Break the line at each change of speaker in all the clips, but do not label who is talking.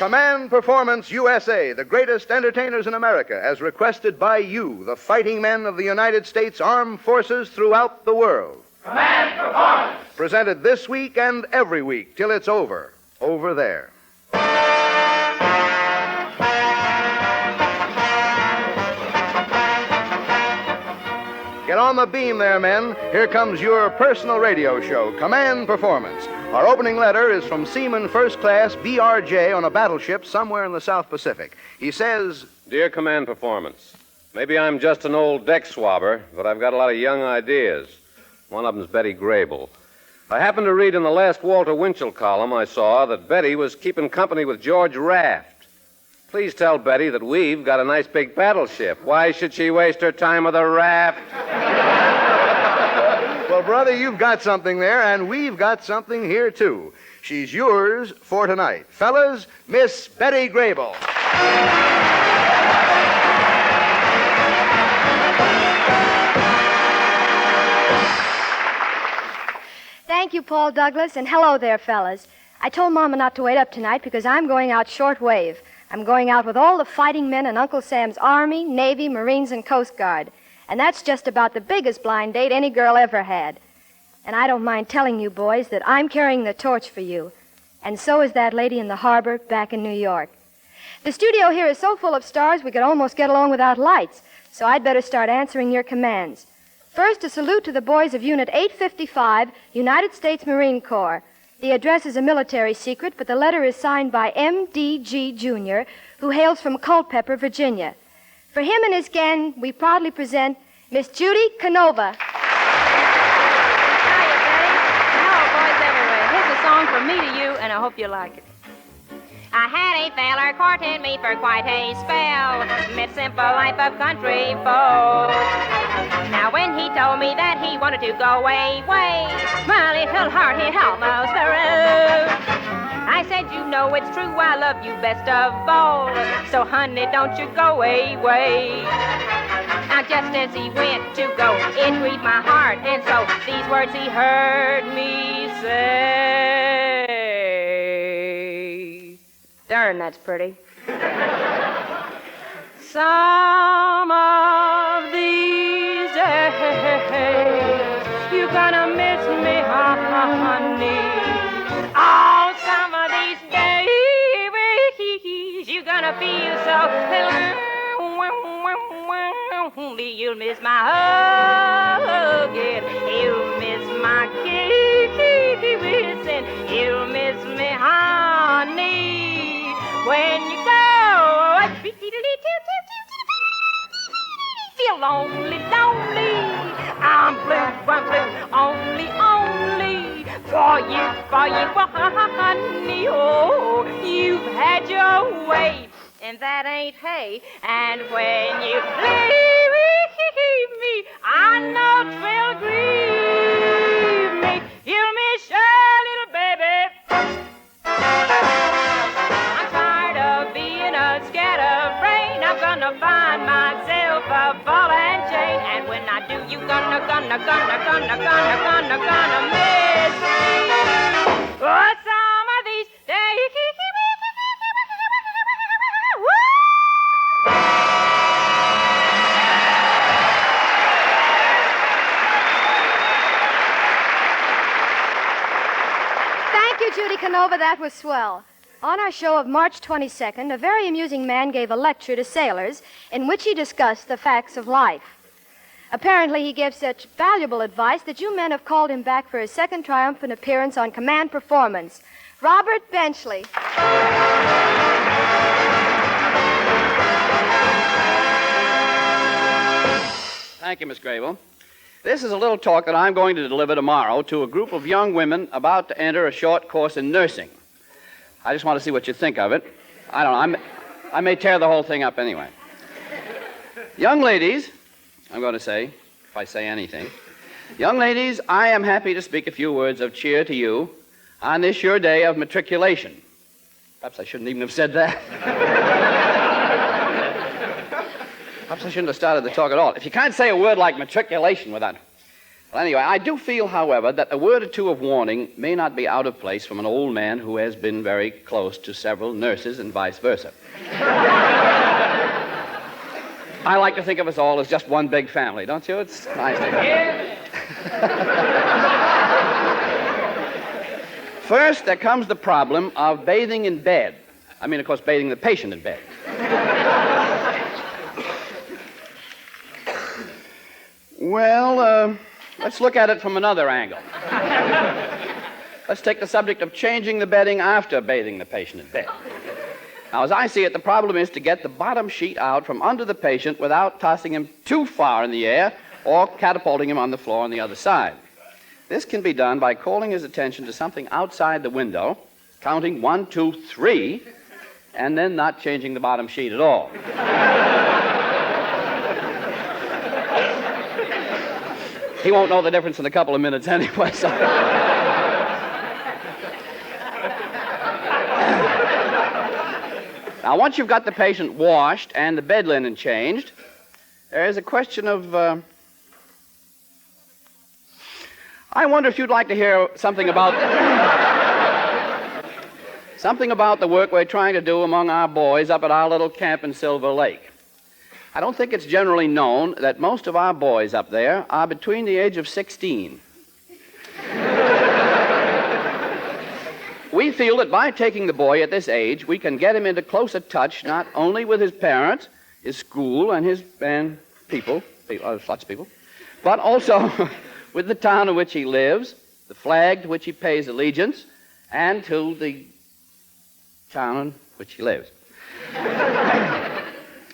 Command Performance USA, the greatest entertainers in America, as requested by you, the fighting men of the United States Armed Forces throughout the world.
Command Performance!
Presented this week and every week till it's over. Over there. Get on the beam there, men. Here comes your personal radio show, Command Performance. Our opening letter is from Seaman First Class BRJ on a battleship somewhere in the South Pacific. He says,
Dear Command Performance, maybe I'm just an old deck swabber, but I've got a lot of young ideas. One of them's Betty Grable. I happened to read in the last Walter Winchell column I saw that Betty was keeping company with George Raft. Please tell Betty that we've got a nice big battleship. Why should she waste her time with a raft?
Well, brother, you've got something there, and we've got something here, too. She's yours for tonight. Fellas, Miss Betty Grable.
Thank you, Paul Douglas, and hello there, fellas. I told Mama not to wait up tonight because I'm going out shortwave. I'm going out with all the fighting men in Uncle Sam's Army, Navy, Marines, and Coast Guard. And that's just about the biggest blind date any girl ever had. And I don't mind telling you, boys, that I'm carrying the torch for you. And so is that lady in the harbor back in New York. The studio here is so full of stars we could almost get along without lights, so I'd better start answering your commands. First, a salute to the boys of Unit 855, United States Marine Corps. The address is a military secret, but the letter is signed by M.D.G. Jr., who hails from Culpeper, Virginia. For him and his gang, we proudly present Miss Judy Canova.
Hiya, Betty. Hello, boys everywhere. Here's a song from me to you, and I hope you like it. I had a feller courting me for quite a spell, mid simple life of country folk. Now when he told me that he wanted to go away, my little heart hit almost the roof. I said, you know it's true, I love you best of all, so honey, don't you go away. Now just as he went to go, it grieved my heart, and so these words he heard me say. Darn, that's pretty. Some of these days, you're gonna miss me, honey. Oh, some of these days, you're gonna feel so lonely. You'll miss my hug, you'll miss my kissing, you'll miss me, honey. When you go, feel lonely, lonely. I'm blue, only for you, honey. Oh, you've had your way, and that ain't hay. And when you leave me, I know 'twill grieve me. You'll miss your little baby. I'm gonna find myself a ball and chain, and when I do, you gonna miss me. Oh, some of these days.
Thank you, Judy Canova. That was swell. On our show of March 22nd, a very amusing man gave a lecture to sailors in which he discussed the facts of life. Apparently, he gave such valuable advice that you men have called him back for his second triumphant appearance on Command Performance. Robert Benchley.
Thank you, Miss Grable. This is a little talk that I'm going to deliver tomorrow to a group of young women about to enter a short course in nursing. I just want to see what you think of it. I don't know. I may tear the whole thing up anyway. Young ladies, I'm going to say, if I say anything. Young ladies, I am happy to speak a few words of cheer to you on this your day of matriculation. Perhaps I shouldn't even have said that. Perhaps I shouldn't have started the talk at all. If you can't say a word like matriculation without... Well, anyway, I do feel, however, that a word or two of warning may not be out of place from an old man who has been very close to several nurses and vice versa. I like to think of us all as just one big family, don't you? It's nice to hear. First, there comes the problem of bathing in bed. I mean, of course, bathing the patient in bed. Well, let's look at it from another angle. Let's take the subject of changing the bedding after bathing the patient in bed. Now, as I see it, the problem is to get the bottom sheet out from under the patient without tossing him too far in the air or catapulting him on the floor on the other side. This can be done by calling his attention to something outside the window, counting 1, 2, 3, and then not changing the bottom sheet at all. He won't know the difference in a couple of minutes anyway, so... Now, once you've got the patient washed and the bed linen changed, there is a question of... I wonder if you'd like to hear something about... something about the work we're trying to do among our boys up at our little camp in Silver Lake. I don't think it's generally known that most of our boys up there are between the age of 16. We feel that by taking the boy at this age, we can get him into closer touch not only with his parents, his school, and people, lots of people, but also with the town in which he lives, the flag to which he pays allegiance, and to the town in which he lives.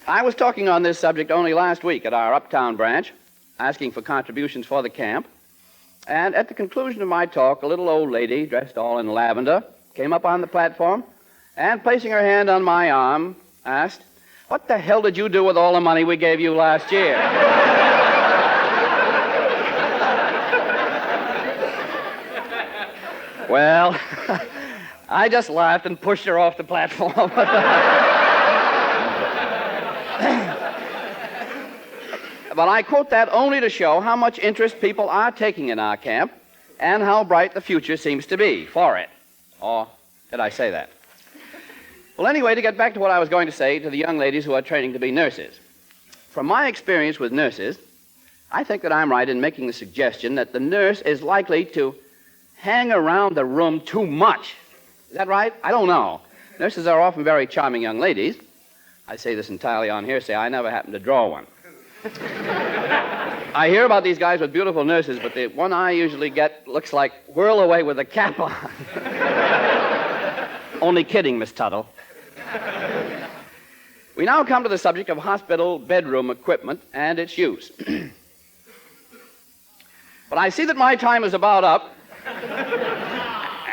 I was talking on this subject only last week at our Uptown branch, asking for contributions for the camp, and at the conclusion of my talk, a little old lady, dressed all in lavender, came up on the platform and, placing her hand on my arm, asked, "What the hell did you do with all the money we gave you last year?" Well, I just laughed and pushed her off the platform. But I quote that only to show how much interest people are taking in our camp and how bright the future seems to be for it. Or did I say that? Well, anyway, to get back to what I was going to say to the young ladies who are training to be nurses. From my experience with nurses, I think that I'm right in making the suggestion that the nurse is likely to hang around the room too much. Is that right? I don't know. Nurses are often very charming young ladies. I say this entirely on hearsay. I never happened to draw one. I hear about these guys with beautiful nurses, but the one I usually get looks like whirl away with a cap on. Only kidding, Miss Tuttle. We now come to the subject of hospital bedroom equipment and its use. But I see that my time is about up,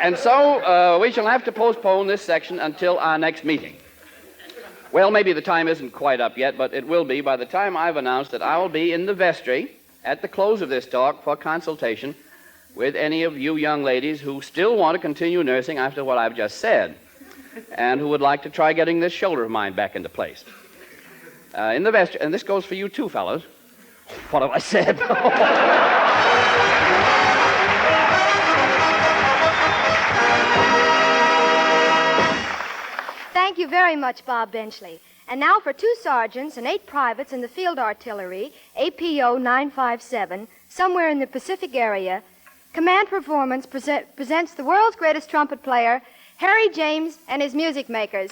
and so we shall have to postpone this section until our next meeting. Well, maybe the time isn't quite up yet, but it will be by the time I've announced that I will be in the vestry at the close of this talk for consultation with any of you young ladies who still want to continue nursing after what I've just said and who would like to try getting this shoulder of mine back into place. In the vestry, and this goes for you too, fellows. What have I said?
Thank you very much, Bob Benchley. And now for 2 sergeants and 8 privates in the field artillery, APO 957, somewhere in the Pacific area, Command Performance presents the world's greatest trumpet player, Harry James and his music makers.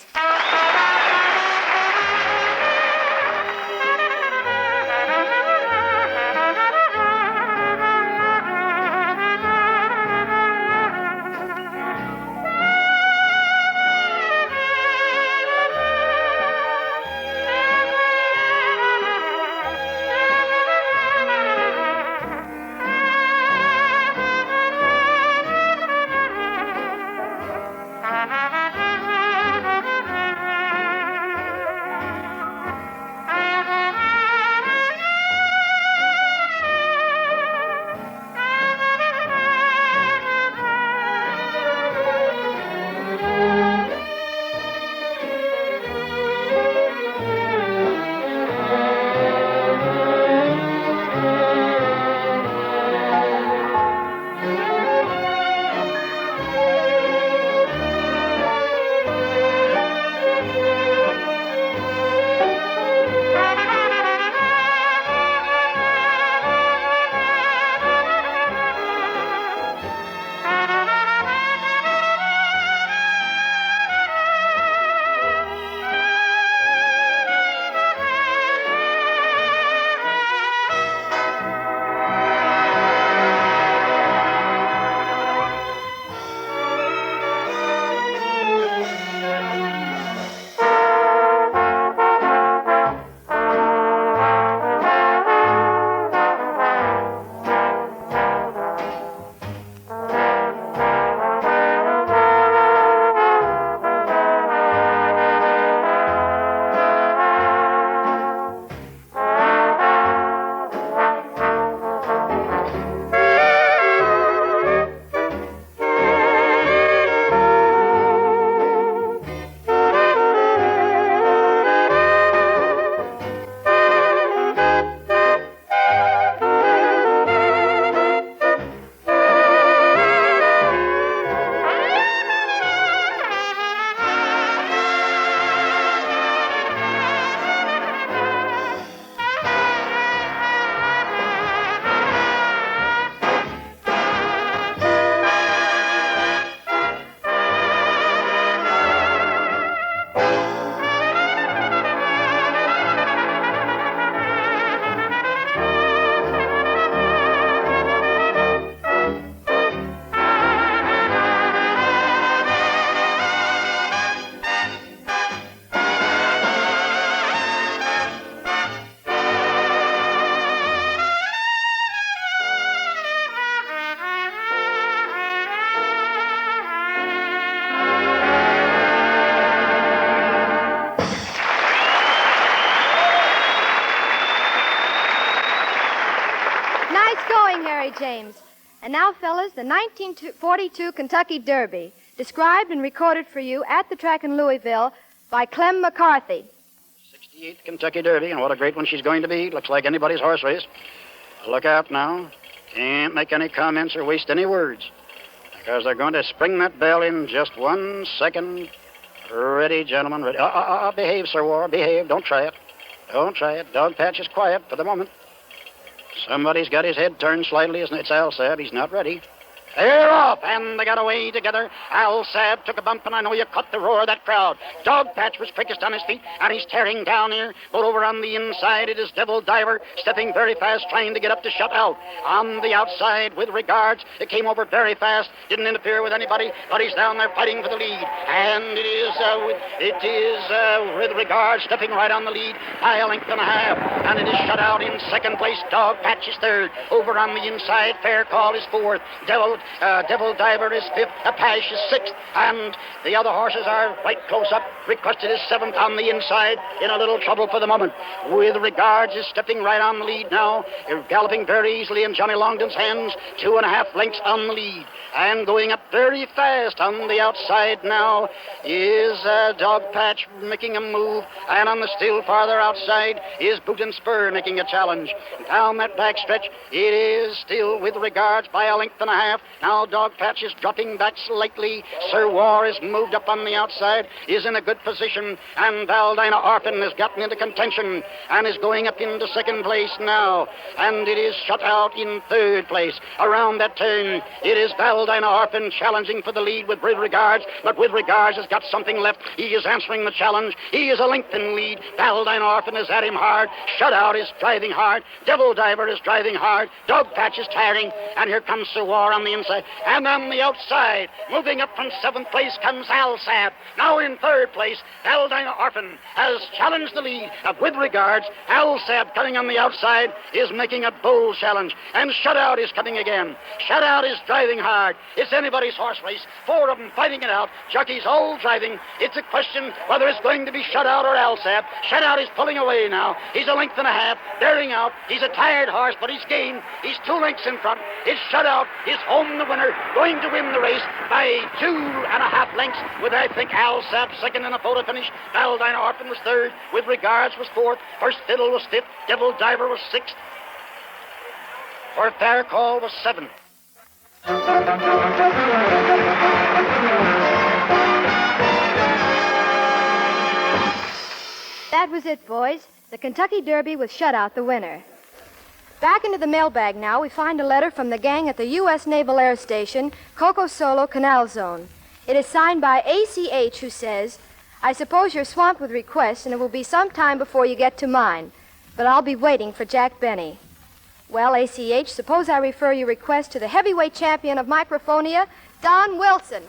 James. And now, fellas, the 1942 Kentucky Derby, described and recorded for you at the track in Louisville by Clem McCarthy.
68th Kentucky Derby, and what a great one she's going to be. Looks like anybody's horse race. Look out now. Can't make any comments or waste any words, because they're going to spring that bell in just 1 second. Ready, gentlemen, ready. Behave, Sir War, behave. Don't try it. Don't try it. Dog Patch is quiet for the moment. Somebody's got his head turned slightly, isn't it? It's Al Sabb. He's not ready. They're off, and they got away together. Al Sabb took a bump, and I know you caught the roar of that crowd. Dog Patch was quickest on his feet, and he's tearing down here. But over on the inside, it is Devil Diver, stepping very fast, trying to get up to shut out. On the outside, with regards, it came over very fast, didn't interfere with anybody, but he's down there fighting for the lead. And it is with regards, stepping right on the lead by a length and a half. And it is shut out in second place. Dog Patch is third. Over on the inside, Fair Call is fourth. Devil Diver is fifth, Apache is sixth, and the other horses are right close up. Requested is seventh on the inside, in a little trouble for the moment. With regards is stepping right on the lead now, galloping very easily in Johnny Longdon's hands, 2.5 lengths on the lead. And going up very fast on the outside now is Dog Patch making a move, and on the still farther outside is Boot and Spur making a challenge. Down that back stretch, it is still with regards by a length and a half. Now Dog Patch is dropping back slightly. Sir War is moved up on the outside, is in a good position, and Valdina Orphan has gotten into contention and is going up into second place now. And it is shut out in third place. Around that turn, it is Valdina Orphan challenging for the lead with regards, but with regards has got something left. He is answering the challenge. He is a length in lead. Valdina Orphan is at him hard. Shutout is driving hard. Devil Diver is driving hard. Dog Patch is tiring, and here comes Sir War on the inside. And on the outside, moving up from seventh place, comes Al Sabb. Now in third place, Valdina Orphan has challenged the lead. With regards, Al Sabb coming on the outside is making a bold challenge. And Shutout is coming again. Shutout is driving hard. It's anybody's horse race. 4 of them fighting it out. Jockeys all driving. It's a question whether it's going to be Shutout or Al Sabb. Shutout is pulling away now. He's a length and a half, bearing out. He's a tired horse, but he's gained. He's 2 lengths in front. It's Shutout is home the winner, going to win the race by 2.5 lengths, with, I think, Al Sabb second in a photo finish. Valdina Orphan was third. With regards was fourth. First Fiddle was fifth. Devil Diver was sixth. For Fair Call was seventh.
That was it, boys. The Kentucky Derby with Shutout the winner. Back into the mailbag now, we find a letter from the gang at the U.S. Naval Air Station, Coco Solo Canal Zone. It is signed by ACH, who says, I suppose you're swamped with requests, and it will be some time before you get to mine, but I'll be waiting for Jack Benny. Well, ACH, suppose I refer your request to the heavyweight champion of microphonia, Don Wilson.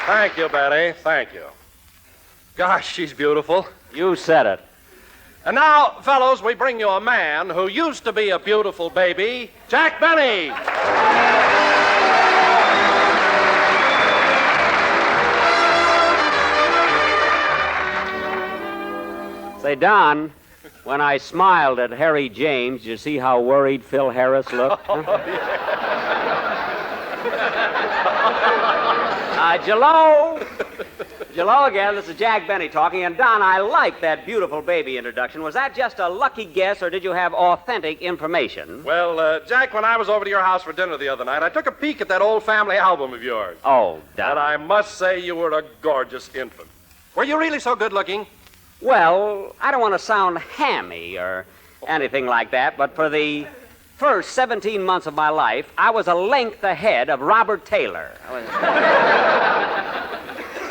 Thank you, Betty. Thank you. Gosh, she's beautiful.
You said it.
And now, fellows, we bring you a man who used to be a beautiful baby, Jack Benny.
Say, Don, when I smiled at Harry James, did you see how worried Phil Harris looked? Jello again, this is Jack Benny talking. And Don, I like that beautiful baby introduction. Was that just a lucky guess, or did you have authentic information?
Well, Jack, when I was over to your house for dinner the other night, I took a peek at that old family album of yours.
Oh, Don.
And I must say you were a gorgeous infant. Were you really so good looking?
Well, I don't want to sound hammy or anything like that, but for the first 17 months of my life, I was a length ahead of Robert Taylor.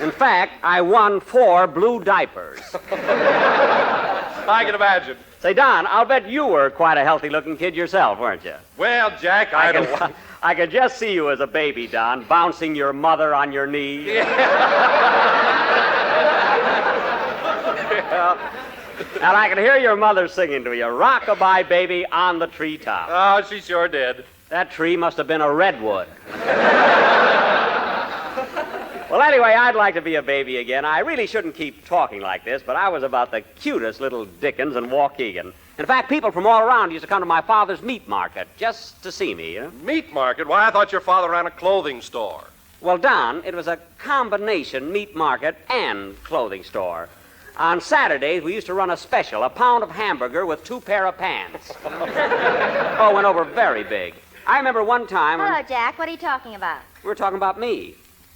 In fact, I won 4 blue diapers.
I can imagine.
Say, Don, I'll bet you were quite a healthy-looking kid yourself, weren't you?
Well, Jack, I don't...
I could just see you as a baby, Don, bouncing your mother on your knee.
Yeah.
And I can hear your mother singing to you, "Rock-a-bye, baby, on the treetop."
Oh, she sure did.
That tree must have been a redwood. Well, anyway, I'd like to be a baby again. I really shouldn't keep talking like this, but I was about the cutest little Dickens in Waukegan. In fact, people from all around used to come to my father's meat market just to see me, you know?
Meat market? Why, I thought your father ran a clothing store.
Well, Don, it was a combination meat market and clothing store. On Saturdays, we used to run a special, a pound of hamburger with 2 pair of pants. Oh, it went over very big. I remember one time...
Hello, Jack. What are you talking about?
We were talking about me.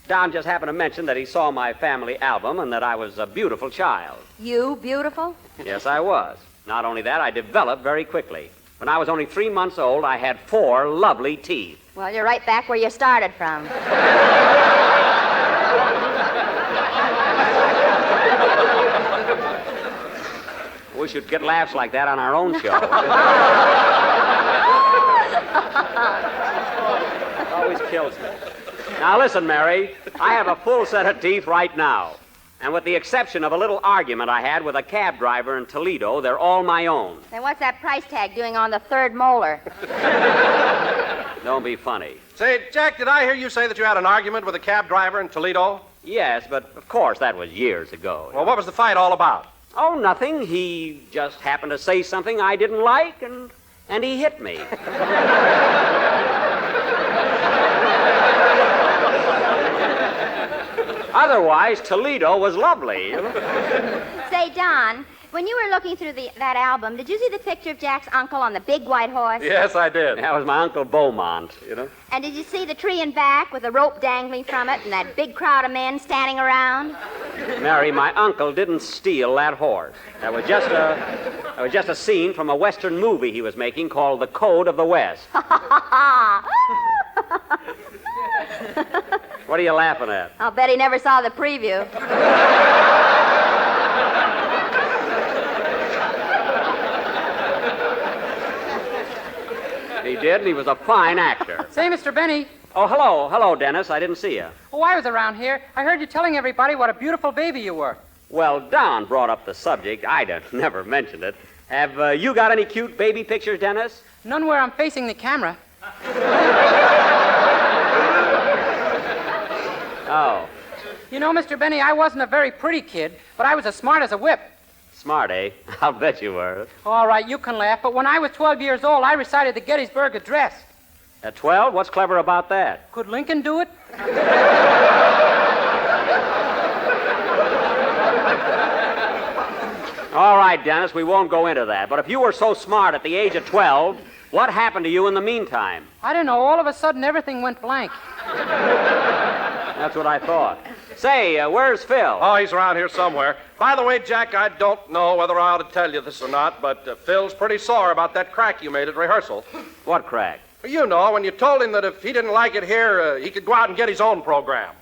Don just happened to mention that he saw my family album and that I was a beautiful child.
You beautiful?
Yes, I was. Not only that, I developed very quickly. When I was only 3 months old, I had 4 lovely teeth.
Well, you're right back where you started from.
We should get laughs like that on our own show. Always kills me. Now listen, Mary, I have a full set of teeth right now. And with the exception of a little argument I had with a cab driver in Toledo, they're all my own.
Then what's that price tag doing on the 3rd molar?
Don't be funny.
Say, Jack, did I hear you say that you had an argument with a cab driver in Toledo?
Yes, but of course that was years ago.
Well, what was the fight all about?
Oh, nothing. He just happened to say something I didn't like, and he hit me. Otherwise, Toledo was lovely.
Say, Don, when you were looking through that album, did you see the picture of Jack's uncle on the big white horse?
Yes, I did.
That was my Uncle Beaumont, you know.
And did you see the tree in back with a rope dangling from it and that big crowd of men standing around?
Mary, my uncle didn't steal that horse. That was just a scene from a Western movie he was making called The Code of the West. What are you laughing at?
I'll bet he never saw the preview.
He did, and he was a fine actor.
Say, Mr. Benny.
Oh, hello. Hello, Dennis. I didn't see you.
Oh, I was around here. I heard you telling everybody what a beautiful baby you were.
Well, Don brought up the subject. I never mentioned it. Have you got any cute baby pictures, Dennis?
None where I'm facing the camera.
Oh.
You know, Mr. Benny, I wasn't a very pretty kid, but I was as smart as a whip.
Smart, eh? I'll bet you were.
All right, you can laugh, but when I was 12 years old, I recited the Gettysburg Address.
At 12? What's clever about that?
Could Lincoln do it?
All right, Dennis, we won't go into that. But if you were so smart at the age of 12, what happened to you in the meantime?
I don't know. All of a sudden, everything went blank.
That's what I thought. Say, where's Phil?
Oh, he's around here somewhere. By the way, Jack, I don't know whether I ought to tell you this or not, but Phil's pretty sore about that crack you made at rehearsal.
What crack?
You know, when you told him that if he didn't like it here, he could go out and get his own program.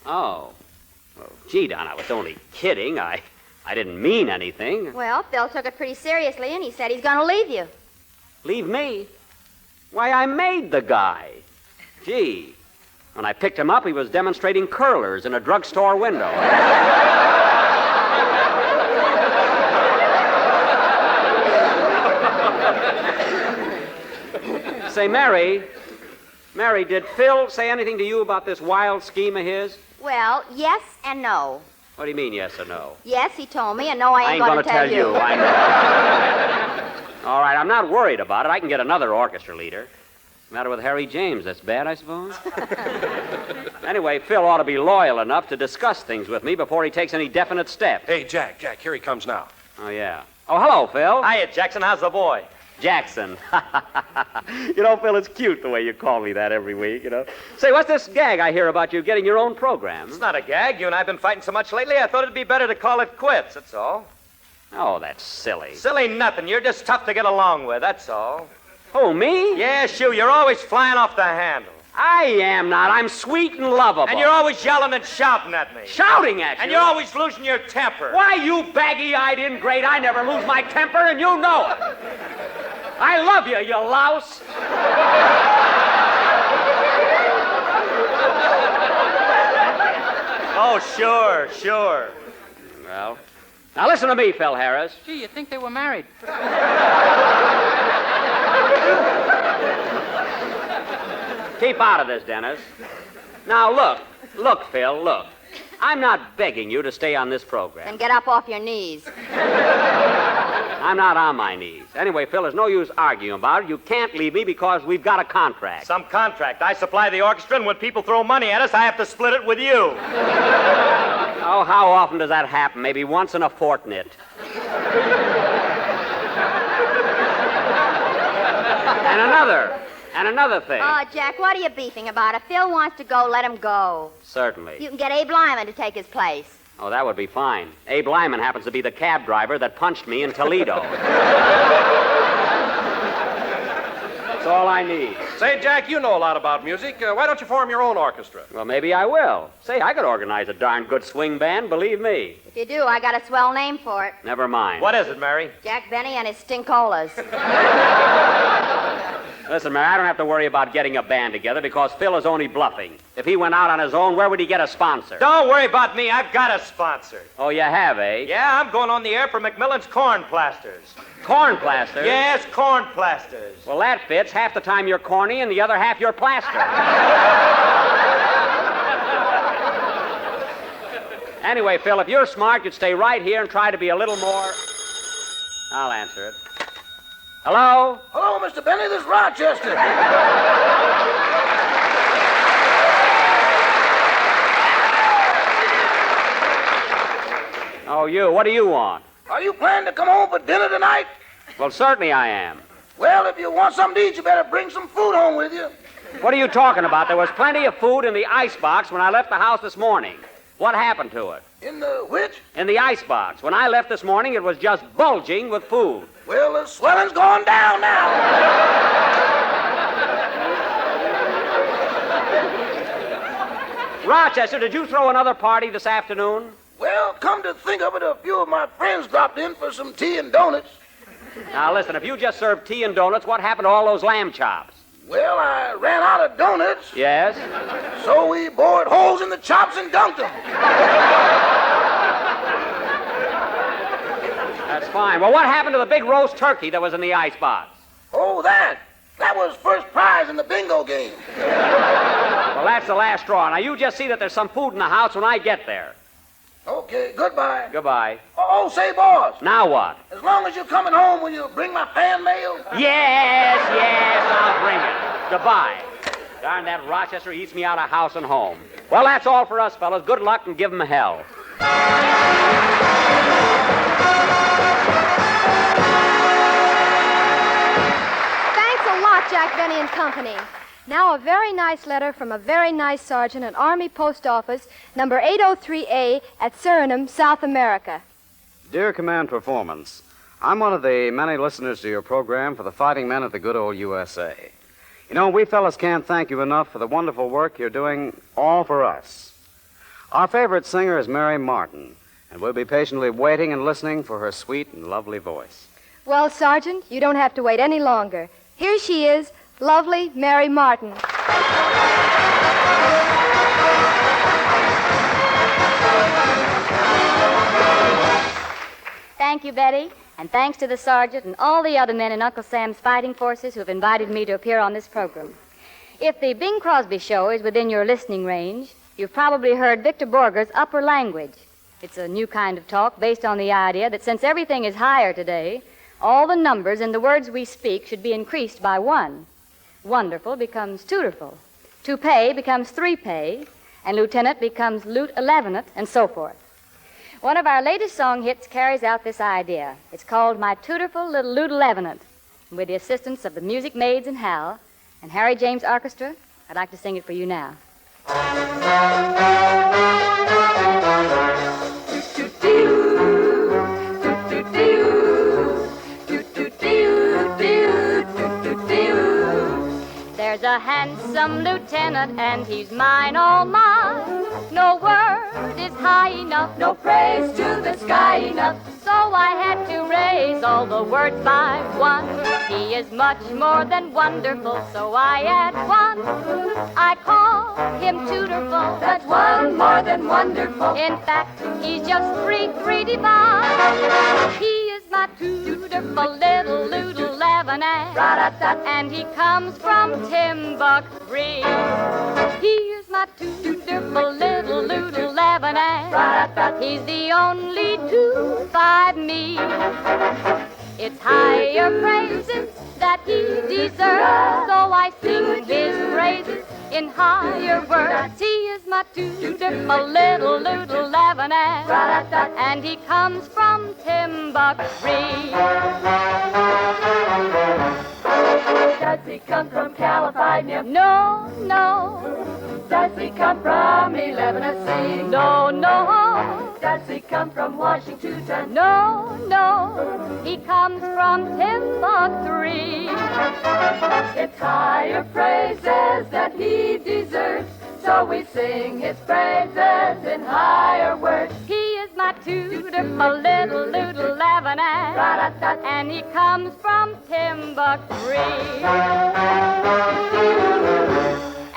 Oh. Well, gee, Don, I was only kidding. I didn't mean anything.
Well, Phil took it pretty seriously, and he said he's going to leave you.
Leave me? Why, I made the guy. Gee. When I picked him up, he was demonstrating curlers in a drugstore window. Say, Mary, did Phil say anything to you about this wild scheme of his?
Well, yes and no.
What do you mean, yes or no?
Yes, he told me, and no, I
I
ain't
ain't
going to tell you.
I know. All right, I'm not worried about it. I can get another orchestra leader. Matter with Harry James, that's bad, I suppose. Anyway, Phil ought to be loyal enough to discuss things with me before he takes any definite steps.
Hey, Jack, here he comes now.
Oh, yeah. Oh, hello, Phil.
Hiya, Jackson. How's the boy?
Jackson. You know, Phil, it's cute the way you call me that every week, you know. Say, what's this gag I hear about you getting your own program?
It's not a gag. You and I have been fighting so much lately, I thought it'd be better to call it quits, that's all.
Oh, that's silly.
Silly nothing. You're just tough to get along with, that's all.
Oh, me?
Yeah, shoo. You're always flying off the handle.
I am not. I'm sweet and lovable.
And you're always yelling and shouting at me.
Shouting at you?
And you're always losing your temper.
Why, you baggy-eyed ingrate, I never lose my temper, and you know it. I love you, you louse.
Oh, sure.
Well, now listen to me, Phil Harris.
Gee, you'd think they were married.
Keep out of this, Dennis. Now, look, Phil, look. I'm not begging you to stay on this program.
Then get up off your knees.
I'm not on my knees. Anyway, Phil, there's no use arguing about it. You can't leave me because we've got a contract.
Some contract. I supply the orchestra, and when people throw money at us, I have to split it with you.
Oh, how often does that happen? Maybe once in a fortnight. And another thing.
Oh, Jack, what are you beefing about? If Phil wants to go, let him go.
Certainly.
You can get Abe Lyman to take his place.
Oh, that would be fine. Abe Lyman happens to be the cab driver that punched me in Toledo. That's all I need.
Say, Jack, you know a lot about music. Why don't you form your own orchestra?
Well, maybe I will. Say, I could organize a darn good swing band, believe me.
If you do, I got a swell name for it.
Never mind.
What is it, Mary?
Jack Benny and his Stinkolas.
Listen, Mary, I don't have to worry about getting a band together because Phil is only bluffing. If he went out on his own, where would he get a sponsor?
Don't worry about me. I've got a sponsor.
Oh, you have, eh?
Yeah, I'm going on the air for McMillan's Corn Plasters.
Corn plasters?
Yes, corn plasters.
Well, that fits. Half the time you're corny and the other half you're plaster. Anyway, Phil, if you're smart, you'd stay right here and try to be a little more... I'll answer it. Hello?
Hello, Mr. Benny. This is Rochester.
Oh, you. What do you want?
Are you planning to come home for dinner tonight?
Well, certainly I am.
Well, if you want something to eat, you better bring some food home with you.
What are you talking about? There was plenty of food in the icebox when I left the house this morning. What happened to it?
In the which?
In the icebox. When I left this morning, it was just bulging with food.
Well, the swelling's gone down now.
Rochester, did you throw another party this afternoon?
Well, come to think of it, a few of my friends dropped in for some tea and donuts.
Now, listen, if you just served tea and donuts, what happened to all those lamb chops?
Well, I ran out of donuts.
Yes?
So we bored holes in the chops and dunked them.
That's fine. Well, what happened to the big roast turkey that was in the icebox?
Oh, that was first prize in the bingo game.
Well, that's the last straw. Now, you just see that there's some food in the house when I get there.
Okay, goodbye.
Goodbye.
Oh, say, boss.
Now what?
As long as you're coming home, will you bring my fan mail?
Yes, I'll bring it. Goodbye. Darn, that Rochester eats me out of house and home. Well, that's all for us, fellas. Good luck and give 'em hell.
Thanks a lot, Jack Benny and Company. Now a very nice letter from a very nice sergeant at Army Post Office, number 803A at Suriname, South America.
Dear Command Performance, I'm one of the many listeners to your program for the fighting men of the good old USA. You know, we fellas can't thank you enough for the wonderful work you're doing all for us. Our favorite singer is Mary Martin, and we'll be patiently waiting and listening for her sweet and lovely voice.
Well, Sergeant, you don't have to wait any longer. Here she is, lovely Mary Martin.
Thank you, Betty, and thanks to the sergeant and all the other men in Uncle Sam's fighting forces who have invited me to appear on this program. If the Bing Crosby show is within your listening range, you've probably heard Victor Borger's Upper Language. It's a new kind of talk based on the idea that since everything is higher today, all the numbers in the words we speak should be increased by one. Wonderful becomes tooterful. To pay becomes three pay, and lieutenant becomes loot 11th, and so forth. One of our latest song hits carries out this idea. It's called My Tooterful Little Loot 11th. And with the assistance of the Music Maids and Hal and Harry James Orchestra, I'd like to sing it for you now. There's a handsome lieutenant, and he's mine, all mine. No word is high enough, no praise to the sky enough. So I had to raise all the words by one. He is much more than wonderful, so I add one. I call him tooterful. That's one more than wonderful. In fact, he's just free divine. He is my tooterful little loot 11, and he comes from Timbuktu. He is my tooterful little loot 11, and he's the only 2-5 me. It's higher praises that he deserves, so I sing his praises in higher words. He is my tutor, my little Lebanon, and he comes from Timbuktu.
Does he come from California?
No, no.
Does he come from 11 Tennessee?
No, no.
Does he come from Washington?
No, no. He comes from Timbuktu.
It's higher praises that he deserves, so we sing his praises in higher words.
He is my tutor, my little Lebanon, and he comes from Timbuktu.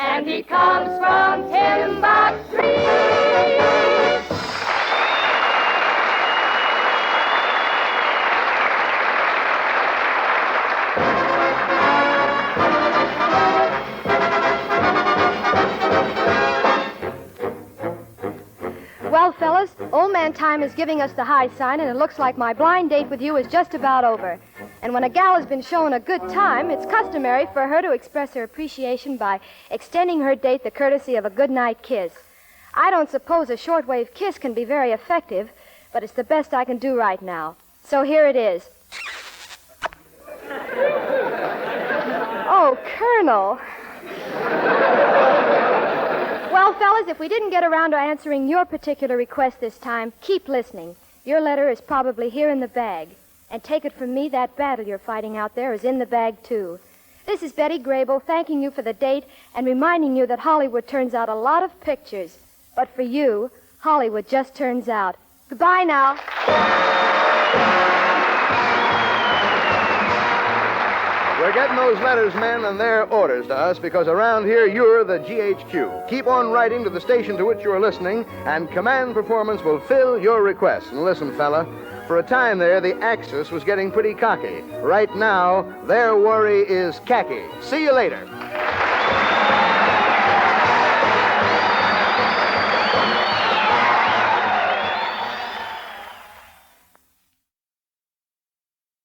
And he comes from Timbuktu.
Well, fellas, Old Man Time is giving us the high sign, and it looks like my blind date with you is just about over. And when a gal has been shown a good time, it's customary for her to express her appreciation by extending her date the courtesy of a goodnight kiss. I don't suppose a shortwave kiss can be very effective, but it's the best I can do right now. So here it is. Oh, Colonel. Well, fellas, if we didn't get around to answering your particular request this time, keep listening. Your letter is probably here in the bag. And take it from me, that battle you're fighting out there is in the bag, too. This is Betty Grable thanking you for the date and reminding you that Hollywood turns out a lot of pictures. But for you, Hollywood just turns out. Goodbye now.
We're getting those letters, men, and they're orders to us because around here you're the GHQ. Keep on writing to the station to which you're listening, and Command Performance will fill your request. And listen, fella, for a time there, the Axis was getting pretty cocky. Right now, their worry is khaki. See you later.